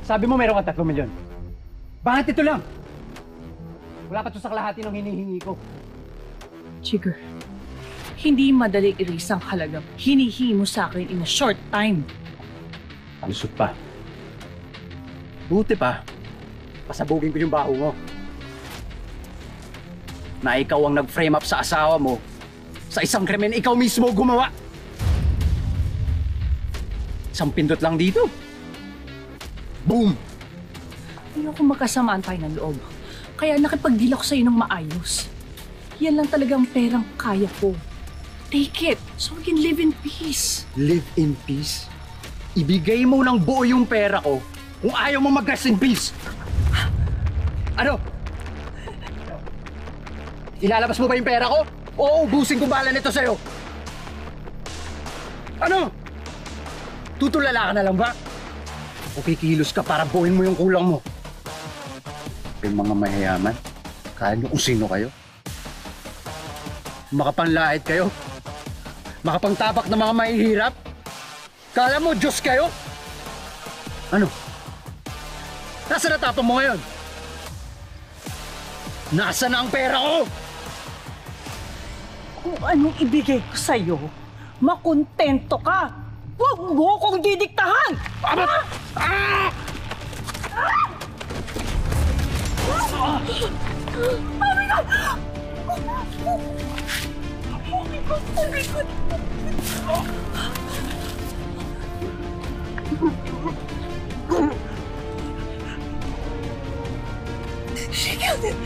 Sabi mo meron ka 3 milyon. Bakit ito lang? Wala pa to sa kalahati ng hinihingi ko. Jigger, hindi madali i-raise ang halagang hinihingi mo sa akin in a short time. Lusot pa. Buti pa. Pasabugin ko yung baho mo. Na ikaw ang nag-frame up sa asawa mo sa isang krimen ikaw mismo gumawa. Isang pindot lang dito. Boom! Ayoko magkasamaan tayo ng loob. Kaya nakipag-deal ako sa'yo ng maayos. Yan lang talagang perang kaya ko. Take it, so we can live in peace. Live in peace? Ibigay mo ng buo yung pera ko kung ayaw mo mag-rest in peace. Ano? Ilalabas mo ba yung pera ko? O ubusin ko bala nito sa'yo? Ano? Tutulala ka na lang ba? O kikilos ka para buuin mo yung kulang mo? Yung mga mayayaman, kaya nyo kung sino kayo? Makapanlait kayo? Makapangtabak na mga mahihirap? Kala mo Diyos kayo? Ano? Nasaan na tapang mo ngayon? Nasaan na ang pera ko? Kung anong ibigay ko sa'yo, makontento ka. Huwag mo kong didiktahan! Aba! Ah! Oh my God! Oh my God! Oh my God! She killed him!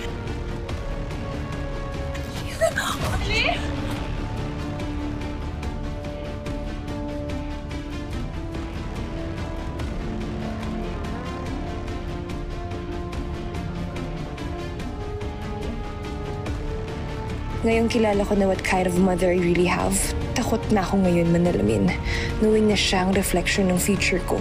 She killed him! Audrey! Ngayong kilala ko na what kind of mother I really have, takot na ako ngayon manalamin, knowing na siya ang reflection ng future ko.